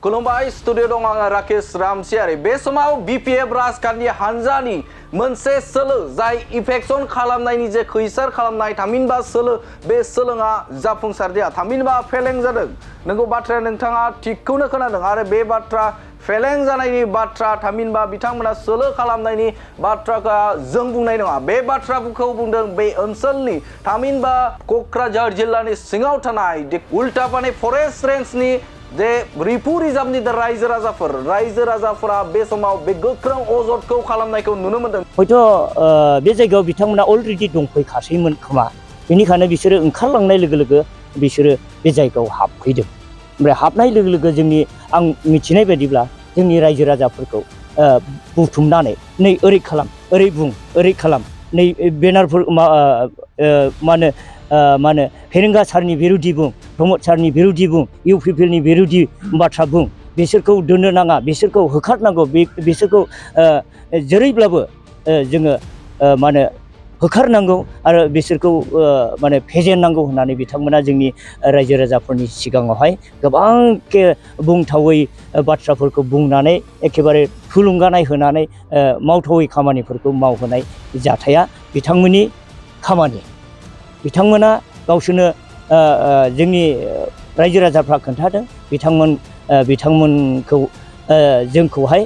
खुलुमबाय स्टुडियो दं आं राकेश रामसियारि बे समाव बीपीएफ राजखान्थि हान्जानि मोनसे सोलो जाय इफेक्शन खालामनायनि जे खैसार खालामनाय थामहिनबा सोलो बे सोलोङा जाफुंसारदिया थामहिनबा फेलें जादों नंगौ बाथ्राया नोंथाङा थिगखौनो खोनादों आरो बे बाथ्रा फेलें जानायनि बाथ्रा थामहिनबा बिथांमोना सोलो खालामनायनि बाथ्राखौ जों बुंनाय नङा बे बाथ्राखौ बुंदों बे ओनसोलनि थामहिनबा क'क्राझार जिल्लानि सिङाव थानाय उल्टापानि फरेस्ट रेन्जनि जे रिपु रिजार्भनि रायजो राजाफोरा बे समाव बे गोख्रों अजदखौ खालामनायखौ नुनो मोनदों हयथ' बे जायगायाव बिथांमोना अलरेडि दंफैखासैमोन खोमा बेनिखायनो बिसोरो ओंखारलांनाय लोगो लोगो बिसोरो बे जायगायाव हाबफैदों ओमफ्राय हाबनाय लोगो लोगो आं मिथिनाय बायदिब्ला जोंनि रायजो राजाफोरखौ बुथुमनानै नै ओरै खालाम ओरै बुं ओरै खालाम नै बेनारफोर मा होनो फेरेंगा सारनि बिरुदि बुं प्रमद सारनि बिरुदि बुं इउपिपिएलनि बिरुदि बाथ्रा बुं बिसोरखौ दोननो नाङा बिसोरखौ होखारनांगौ बिसोरखौ जेरैब्लाबो जोङो होखारनांगौ आरो बिसोरखौ फेजेननांगौ होननानै बिथांमोना जोंनि रायजो राजाफोरनि सिगाङावहाय गोबां बुंथावै बाथ्राफोरखौ बुंनानै एखेबारे थुलुंगानाय होनानै मावथावै खामानिफोरखौ मावहोनाय जाथाया बिथांमोननि खामानि बिथांमोना गावसोरनो जोंनि रायजो राजाफ्रा खोन्थादों बिथांमोनखौ जोंखौहाय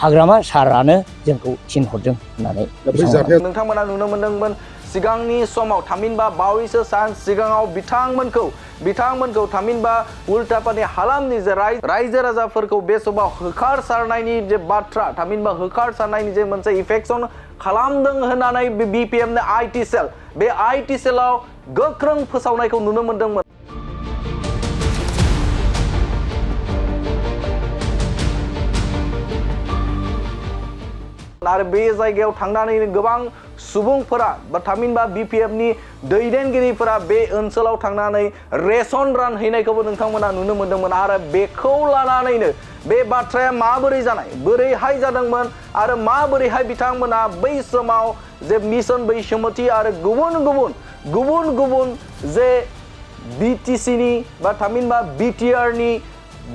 हाग्रामा सारानो जोंखौ थिनहरदों होननानै नोंथांमोना नुनो मोनदोंमोन सिगांनि समाव थामहिनबा बावैसो सान सिगाङाव बिथांमोनखौ थामहिनबा उल्टापानि हालामनि जे रायजो राजाफोरखौ बे समाव होखारसारनायनि जे बाथ्रा थामहिनबा होखारसारनायनि जे मोनसे इफेक्शन खालामदों होननानै बीपीएफनि आईटी सेल बे आईटी सेलाव गोख्रों फोसावनायखौ नुनो मोनदोंमोन आरो बे जायगायाव थांनानै गोबां सुबुंफोरा बा थामहिनबा बीपीएफनि दैदेनगिरिफोरा बे ओनसोलाव थांनानै रेशन रानहैनायखौबो नोंथांमोना नुनो मोनदोंमोन आरो बेखौ लानानैनो बे बाथ्राया माबोरै जानाय बोरैहाय जादोंमोन आरो माबोरैहाय बिथांमोना बै समाव जे मिशन बैसोमुथि आरो गुबुन जे बीटीसीनि बा थामहिनबा बीटीआरनि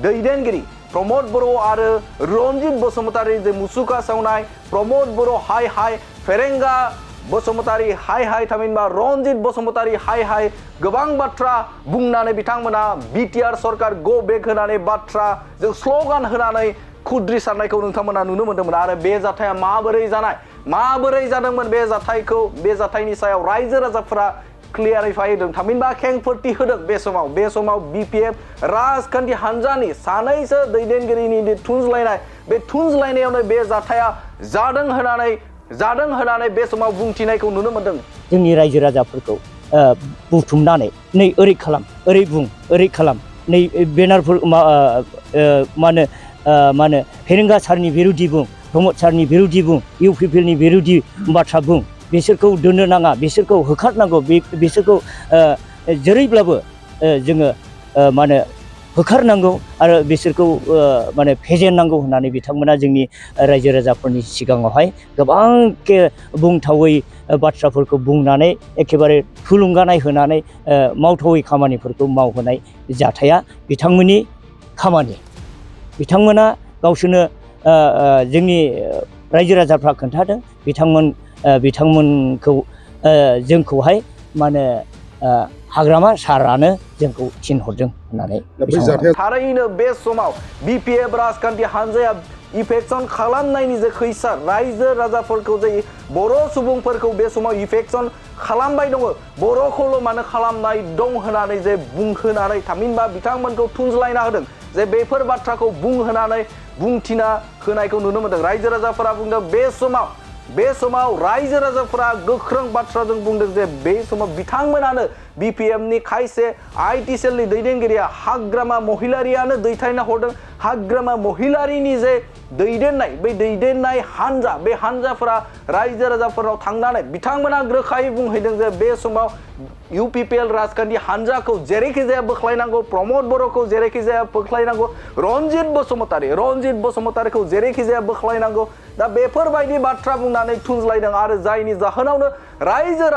दैदेनगिरि प्रमद बर' आरो रनजित बसुमतारी जे मुसुखा सावनाय प्रमद बर' हाय फेरेंगा बसुमतारी हाय थामहिनबा रनजित बसुमतारी हाय गोबां बाथ्रा बुंनानै बिथांमोना बीटीआर सरकार गो बेक होनानै बाथ्रा जों स्ल'गान होनानै खुद्रिसारनायखौ नोंथांमोना नुनो मोनदोंमोन आरो बे जाथाया माबोरै जादोंमोन बे जाथायनि सायाव रायजो राजाफोरा क्लियारिफाइ होदों थामहिनबा खेंफोरथि होदों बे समाव बीपीएफ राजखान्थि हान्जानि सानैसो दैदेनगिरिनि थुनज्लायनाय बे थुनज्लायनायावनो बे जाथाया जादों होननानै बे समाव बुंथिनायखौ नुनो मोनदों जोंनि रायजो राजाफोरखौ बुथुमनानै नै ओरै खालाम ओरै बुं ओरै खालाम नै बेनारफोर फेरेंगा सारनि बिरुदि बुं प्रमद सारनि बिरुदि बुं इउपिपिएलनि बिरुदि बाथ्रा बुं बिसोरखौ दोननो नाङा बिसोरखौ होखारनांगौ बिसोरखौ जेरैब्लाबो जोङो होखारनांगौ आरो बिसोरखौ फेजेननांगौ होननानै बिथांमोना जोंनि रायजो राजाफोरनि सिगाङावहाय गोबां बुंथावै बाथ्राफोरखौ बुंनानै एखेबारे थुलुंगानाय होनानै मावथावै खामानिफोरखौ मावहोनाय जाथाया बिथांमोननि खामानि बिथांमोना गावसोरनो जोंनि रायजो राजाफ्रा खोन्थादों बिथांमोनखौ जोंखौहाय हाग्रामा सारानो जोंखौ थिनहरदों होननानै थारैनो बे समाव बीपीएफ राजखान्थि हान्जाया इफेक्शन खालामनायनि जे खैसार रायजो राजाफोरखौ जे बर' सुबुंफोरखौ बे समाव इफेक्शन खालामबाय दङ बर'खौल' मानो खालामनाय दं होननानै जे बुंहोनानै थामहिनबा बिथांमोनखौ थुनज्लायना होदों जे बेफोर बाथ्राखौ बुंहोनानै बुंथिना होनायखौ नुनो मोनदों रायजो राजाफोरा बुंदों बे समाव रायजो राजाफोरा गोख्रों बाथ्राजों बुंदों जे बे समाव बिथांमोनानो बीपीएफनि खायसे आईटी सेलनि दैदेनगिरिया हाग्रामा महिलारियानो दैथायना हरदों हाग्रामा महिलारिनि जे दैदेननाय हान्जा बे हान्जाफोरा रायजो राजाफोराव थांनानै बिथांमोना रोखायै बुंहैदों जे बे समाव यूपीपीएल राजखान्थि हान्जाखौ जेरैखि जाया बोख्लायनांगौ प्रमद बर'खौ जेरैखि जाया बोख्लायनांगौ रनजित बसुमतारीखौ जेरैखि जाया बोख्लायनांगौ दा बेफोरबायदि बाथ्रा बुंनानै थुनज्लायदों आरो जायनि जाहोनावनो रायजो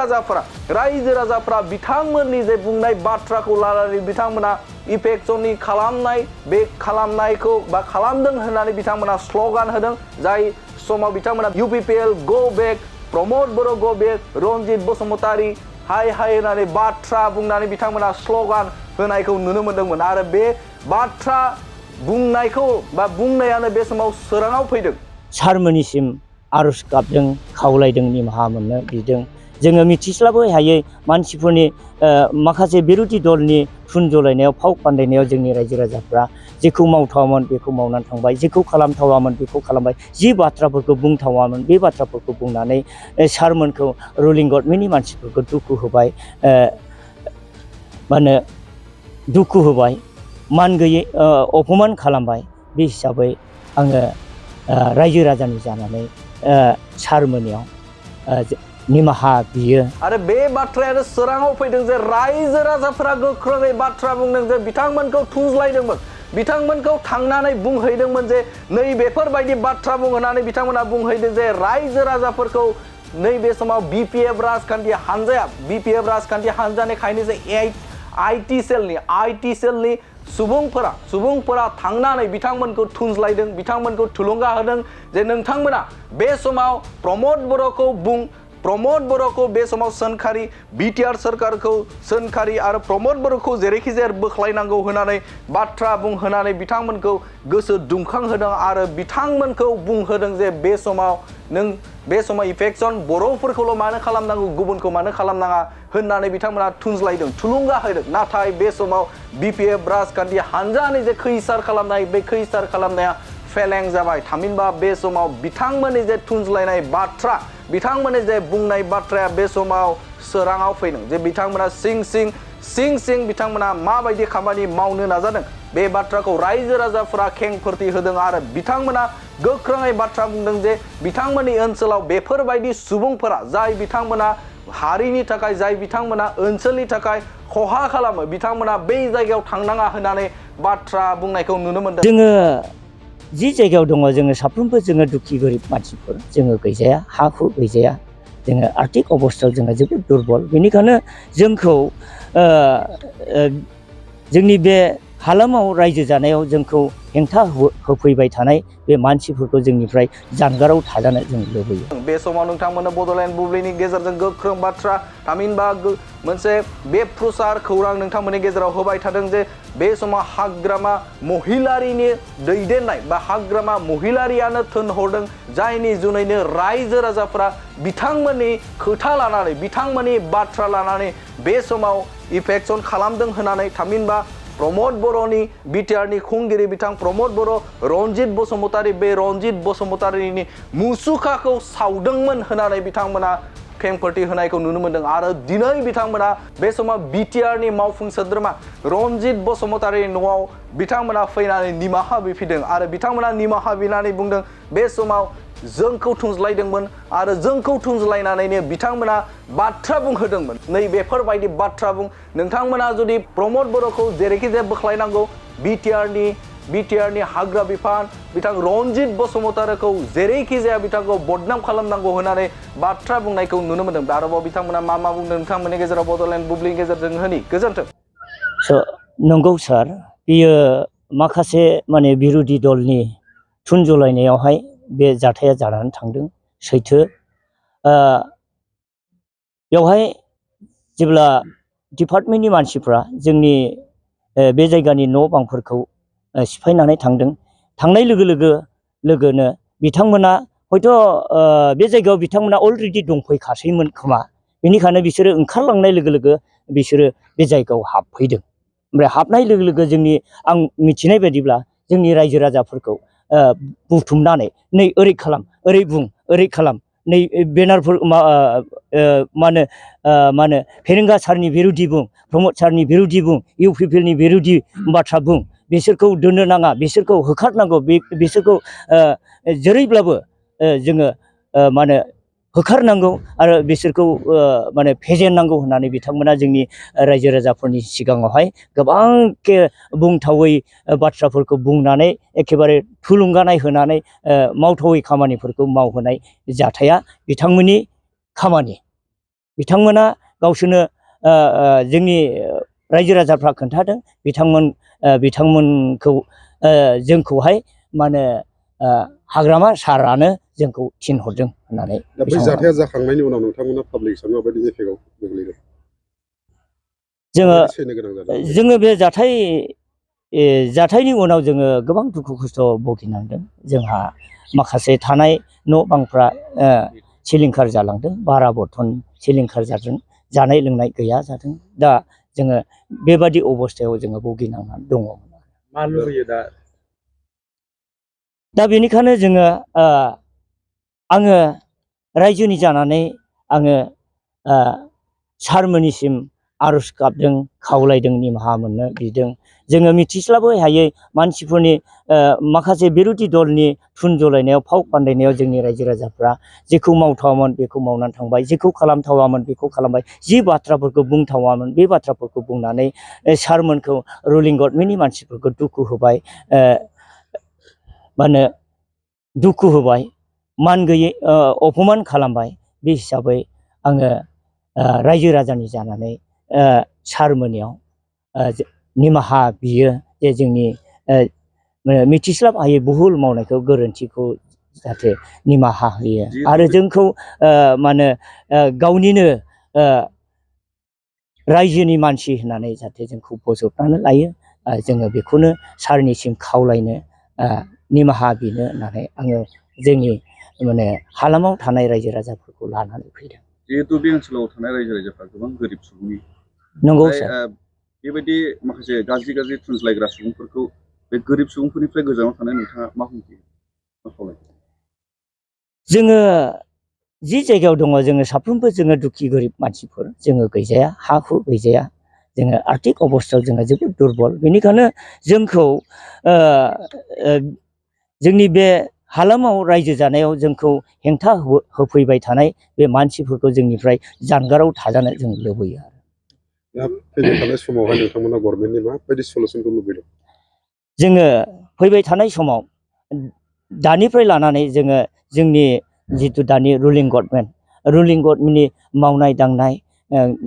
राजाफोरा बिथांमोननि जे बुंनाय बाथ्राखौ लानानै बिथांमोना इफेक्शननि खालामनाय बे खालामनायखौ बा खालामदों होननानै बिथांमोना स्ल'गान होदों जाय समाव बिथांमोना UPPL गो बेक प्रमद बर' गो बेक रनजित बसुमतारी हाय हाय होननानै बाथ्रा बुंनानै बिथांमोना स्ल'गान होनायखौ नुनो मोन्दोंमोन आरो बे बाथ्रा बुंनायखौ बा बुंनायानो बे समाव सोराङाव फैदों। सारमोननिसिम आरज गाबदों खावलायदों निमाहा मोननो बिदों जोङो मिथिस्लाबै हायै मानसिफोरनि माखासे बिरोधि दलनि थुनजलायनायाव फाव फान्दायनायाव जोंनि रायजो राजाफ्रा जेखौ मावथावामोन बेखौ मावनानै थांबाय जेखौ खालामथावामोन बेखौ खालामबाय जि बाथ्राफोरखौ बुंथावामोन बे बाथ्राफोरखौ बुंनानै सारमोनखौ रुलिं गभर्नमेन्टनि मानसिफोरखौ दुखु होबाय मा होनो दुखु होबाय मान गैयै अपमान खालामबाय बे हिसाबै आङो रायजो राजानि जानानै सारमोननियाव निमाहा बियो आरो बे बाथ्रायानो सोराङाव फैदों जे रायजो राजाफोरा गोख्रोङै बाथ्रा बुंदों जे बिथांमोनखौ थुज्लायदोंमोन बिथांमोनखौ थांनानै बुंहैदोंमोन जे नैबेफोरबायदि बाथ्रा बुं होननानै बिथांमोना बुंहैदों जे रायजो राजाफोरखौ नैबे समाव BPF राजखान्थि हानजाया BPF राजखान्थि हानजानिखायनो जे IT सेलनि सुबुंफोरा थांनानै बिथांमोनखौ थुनज्लायदों बिथांमोनखौ थुलुंगा होदों जे नोंथांमोना बे समाव प्रमद बर'खौ बे समाव सोनखारि BTR सोरखारखौ सोनखारि आरो प्रमद बर'खौ जेरैखि जाया बोख्लायनांगौ होनानै बाथ्रा बुंहोनानै बिथांमोनखौ गोसो दुंखांहोदों आरो बिथांमोनखौ बुंहोदों जे बे समाव इफेक्शन बर'फोरखौल' मानो खालामनांगौ गुबुनखौ मानो खालामनाङा होननानै बिथांमोना थुनज्लायदों थुलुंगा होदों नाथाय बे समाव BPF राजखान्थि हानजानि जे खैसार खालामनाय बे खैसार खालामनाया फेलें जाबाय थामहिनबा बे समाव बिथांमोननि जे थुनज्लायनाय बाथ्रा बिथांमोननि जे बुंनाय बाथ्राया बे समाव सोराङाव फैदों जे बिथांमोना सिं बिथांमोना माबायदि खामानि मावनो नाजादों बे बाथ्राखौ रायजो राजाफोरा खेंफोरथि होदों आरो बिथांमोना गोख्रोङै बाथ्रा बुंदों जे बिथांमोननि ओनसोलाव बेफोरबायदि सुबुंफोरा जाय बिथांमोना हारिनि थाखाय जाय बिथांमोना ओनसोलनि थाखाय खहा खालामो बिथांमोना बै जायगायाव थांनाङा होननानै बाथ्रा बुंनायखौ नुनो मोनदों। जोङो जि जायगायाव दङ जोङो साफ्रोमबो जोङो दुखि गोरिब मानसिफोर जोङो गैजाया हा हु गैजाया जोङो आर्थिक अबस्थायाव जोङो जोबोद दुरबल बेनिखायनो जोंखौ जोंनि बे हालामाव रायजो जानायाव जोंखौ हेंथा होफैबाय थानाय बे मानसिफोरखौ जोंनिफ्राय जानगाराव थाजानो जों लुबैयो। बे समाव नोंथांमोना बड'लेण्ड बुब्लिनि गेजेरजों गोख्रों बाथ्रा थामहिनबा मोनसे बेफ्रुसार खौरां नोंथांमोननि गेजेराव होबाय थादों जे बे समाव हाग्रामा महिलारिनि दैदेननाय बा हाग्रामा महिलारियानो थोनहरदों जायनि जुनैनो रायजो राजाफोरा बिथांमोननि खोथा लानानै बिथांमोननि बाथ्रा लानानै बे समाव इफेक्शन खालामदों होननानै थामहिनबा प्रमद बर'नि BTRनि खुंगिरि बिथां प्रमद बर' रनजित बसुमतारी बे रनजित बसुमतारीनि मुसुखाखौ सावदोंमोन होननानै बिथांमोना खेंफोरथि होनायखौ नुनो मोन्दों आरो दिनै बिथांमोना बे समाव BTRनि मावफुं सोद्रोमा रनजित बसुमतारीनि न'आव बिथांमोना फैनानै निमाहा बिफिदों आरो बिथांमोना निमाहा बिनानै बुंदों बे समाव जोंखौ थुनज्लायदोंमोन आरो जोंखौ थुनज्लायनानैनो बिथांमोना बाथ्रा बुंहोदोंमोन नैबेफोरबायदि बाथ्रा बुं नोंथांमोना जुदि प्रमद बर'खौ जेरैखि जाया बोख्लायनांगौ BTRनि हाग्रा बिफान बिथां रनजित बसुमतारीखौ जेरैखि जाया बिथांखौ बदनाम खालामनांगौ होननानै बाथ्रा बुंनायखौ नुनो मोन्दों आरोबाव बिथांमोना मा बुंदों नोंथांमोननि गेजेराव बड'लेण्ड बुब्लिनि गेजेरजों होनि गोजोन्थों। नंगौ सार बियो माखासे माने बिरोधि दलनि थुनजलायनायावहाय बे जाथाया जानानै थांदों सैथो बेवहाय जेब्ला डिपार्टमेन्टनि मानसिफ्रा जोंनि बे जायगानि न' बांफोरखौ सिफायनानै थांदों थांनाय लोगोनो बिथांमोना हयथ' बे जायगायाव बिथांमोना अलरेडि दंफैखासैमोन खोमा बेनिखायनो बिसोरो ओंखारलांनाय लोगो बिसोरो बे जायगायाव हाबफैदों ओमफ्राय हाबनाय लोगो जोंनि आं मिथिनाय बायदिब्ला जोंनि रायजो राजाफोरखौ बुथुमनानै नै ओरै खालाम ओरै बुं ओरै खालाम नै बेनारफोर मा होनो फेरेंगा सारनि बिरुदि बुं प्रमद सारनि बिरुदि बुं UPPLनि बिरुदि बाथ्रा बुं बिसोरखौ दोननो नाङा बिसोरखौ होखारनांगौ बिसोरखौ जेरैब्लाबो जोङो होखारनांगौ आरो बिसोरखौ फेजेननांगौ होननानै बिथांमोना जोंनि रायजो राजाफोरनि सिगाङावहाय गोबांखे बुंथावै बाथ्राफोरखौ बुंनानै एखेबारे थुलुंगानाय होनानै मावथावै खामानिफोरखौ मावहोनाय जाथाया बिथांमोननि खामानि बिथांमोना गावसोरनो जोंनि रायजो राजाफ्रा खोन्थादों बिथांमोनखौ जोंखौहाय मा होनो हाग्रामा सारानो जोंखौ थिनहरदों होननानै दा बै जाथाया जाखांनायनि उनाव नोंथांमोना पाब्लिक हिसाबै माबायदि एफेक्टआव गोग्लैदों जोङो बे जाथायनि उनाव जोङो गोबां दुखु खस्थ' भुगिनांदों जोंहा माखासे थानाय न' बांफ्रा सिलिंखार जालांदों बारा बर्तन सिलिंखार जादों जानाय लोंनाय गैया जादों दा जोङो बेबादि अबस्थायाव जोङो भुगिनांनानै दङ मा लुबैयो दा बेनिखायनो जोङो आङो रायजोनि जानानै आङो सारमोननिसिम आर'ज गाबदों खावलायदों निमाहा मोननो बिदों जोङो मिथिस्लाबै हायै मानसिफोरनि माखासे बिरोधि दलनि थुन जलायनायाव फाव फान्दायनायाव जोंनि रायजो राजाफ्रा जेखौ मावथावामोन बेखौ मावनानै थांबाय जेखौ खालामथावामोन बेखौ खालामबाय जि बाथ्राफोरखौ बुंथावामोन बे बाथ्राफोरखौ बुंनानै सारमोनखौ रुलिं गभर्नमेन्टनि मानसिफोरखौ दुखु होबाय मा होनो दुखु होबाय मान गैयै अपमान खालामबाय बे हिसाबै आङो रायजो राजानि जानानै सारमोननियाव निमाहा बियो जे जोंनि मिथिस्लाब हायै भुल मावनायखौ गोरोन्थिखौ जाहाथे निमाहा होयो आरो जोंखौ मा होनो गावनिनो रायजोनि मानसि होननानै जाहाथे जोंखौ बजबनानै लायो जोङो बेखौनो सारनिसिम खावलायनो निमाहा बिनो होननानै आङो जोंनि माने हालामाव थानाय रायजो राजाफोरखौ लानानै फैदों जिहेतु बे ओनसोलाव थानाय रायजो राजाफ्रा गोबां गोरिब सुबुंनि नंगौ सार बेबायदि माखासे गाज्रि थुनज्लायग्रा सुबुंफोरखौ बे गोरिब सुबुंफोरनिफ्राय गोजानाव थानाय नोंथाङा मा बुंयो मा खावलायो जोङो जि जायगायाव दङ जोङो साफ्रोमबो जोङो दुखि गोरिब मानसिफोर जोङो गैजाया हा हु गैजाया जोङो आर्थिक अबस्थायाव जोङो जोबोद दुरबल बेनिखायनो जोंखौ जोंनि बे हालामाव रायजो जानायाव जोंखौ हेंथा होफैबाय थानाय बे मानसिफोरखौ जोंनिफ्राय जानगाराव थाजानो जों लुबैयो दा फैबाय थानाय समावहाय नोंथांमोना गभर्नमेन्टनि माबायदि सलुसनखौ लुबैदों जोङो फैबाय थानाय समाव दानिफ्राय लानानै जोङो जोंनि जिथु दानि रुलिं गभर्नमेन्टनि मावनाय दांनाय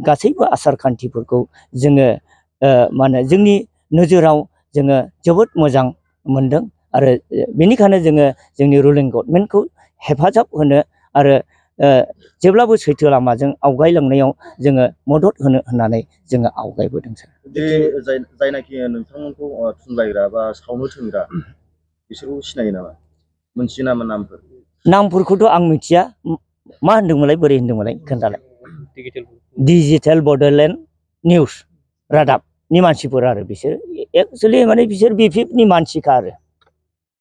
गासैबो आसार खान्थिफोरखौ जोङो मा होनो जोंनि नोजोराव जोङो जोबोद मोजां मोनदों आरो बेनिखायनो जोङो जोंनि रुलिं गभर्नमेन्टखौ हेफाजाब होनो आरो जेब्लाबो सैथो लामाजों आवगायलांनायाव जोङो मदद होनो होननानै जोङो आवगायबोदों सार जायनाखि नोंथांमोनखौ थुनलायग्रा बा सावनो थोनग्रा बिसोरखौ सिनायो नामा मोनथियो नामा नामफोरखौथ' आं मिथिया मा होनदोंमोनलाय बोरै होनदोंमोनलाय खोन्थालाय डिजिटेल बड'लेण्ड निउस रादाबनि मानसिफोर आरो बिसोर एक्सुवेलि माने बिसोर बिपिएफनि मानसिखा आरो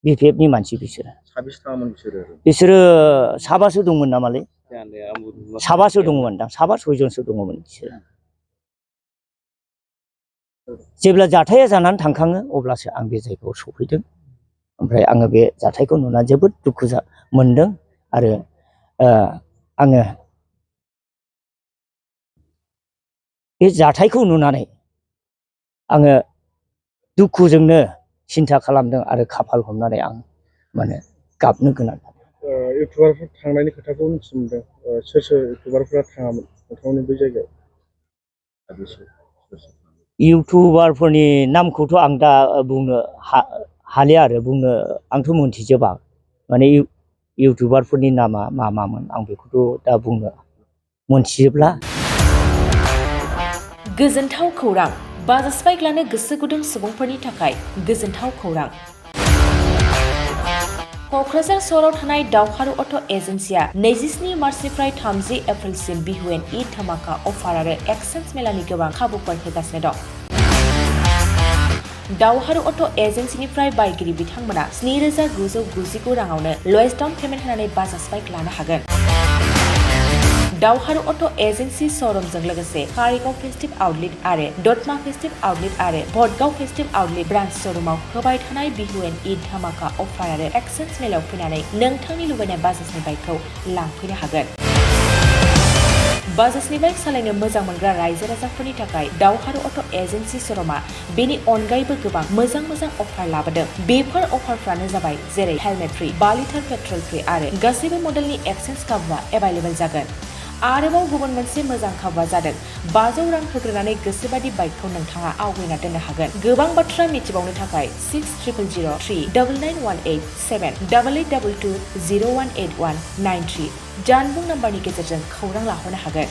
बिपिएफनि मानसि बिसोरो साबासो दंमोन नामालै साबासो दंमोन दां साबा सयजनसो दङमोन बिसोरो जेब्ला जाथाया जानानै थांखाङो अब्लासो आं बे जायगायाव सफैदों ओमफ्राय आङो बे जाथायखौ नुनानै जोबोद दुखु मोनदों आरो आङो बे जाथायखौ नुनानै आङो दुखुजोंनो सिन्था खालामदों आरो खाफाल हमनानै आं माने गाबनो गोनां इउटुबारफोर थांनायनि खोथाखौ मिथिनो मोनदों सोर इउटुबारफोरा थाङामोन नोंथांमोननि बै जायगायाव इउटुबारफोरनि नामखौथ' आं दा बुंनो हालिया आरो बुंनो आंथ' मोनथिजोबा माने इउटुबारफोरनि नामा मामोन आं बेखौथ' दा बुंनो मोनथिजोबला गोजोनथाव खौरां बाजाज बाइक लानो गोसो गुदुं सुबुंफोरनि थाखाय गोजोनथाव खौरां क'क्राझार सहराव थानाय दावहारु अट' एजेन्सिया 27 मार्चनिफ्राय 30 एप्रिलसिम बिहु एन्ड ईद धामाका अफार आरो एक्सचेन्ज मेलानि गोबां खाबुफोर होगासिनो दं दावहारु अट' एजेन्सिनिफ्राय बायगिरि बिथांमोना 7,999 राङावनो लवेस्ट डाउन पेमेन्ट होनानै बाजाज बाइक लानो हागोन दावहारु अट' एजेन्सि श'रुमजों लोगोसे कारिगाव फेस्टिभ आउटलेट आरो दतमा फेस्टिभ आउटलेट आरो भटगाव फेस्टिभ आउटलेट ब्रान्च श'रुमाव होबाय थानाय बिहु एन्ड ईद धामाका अफार आरो एक्सचेन्ज मेलायाव फैनानै नोंथांनि लुबैनाय बाजाजनि बाइकखौ लांफैनो हागोन बाजाजनि बाइक सालायनो मोजां मोनग्रा रायजो राजाफोरनि थाखाय दावहारु अट' एजेन्सि श'रुमा बेनि अनगायैबो गोबां मोजां अफार लाबोदों बेफोर अफारफ्रानो जाबाय जेरै helmet free 5 litre petrol free आरो गासैबो मडेलनि एक्सचेन्ज खाबुआ एभेलेबल जागोन आरोबाव गुबुन मोनसे मोजां खाबुआ जादों 500 रां होग्रोनानै गोसोबादि बाइकखौ नोंथाङा आवगायना दोननो हागोन। गोबां बाथ्रा मिथिबावनो थाखाय 60000399878822018193 जानबुं नाम्बारनि गेजेरजों खौरां लाहरनो हागोन।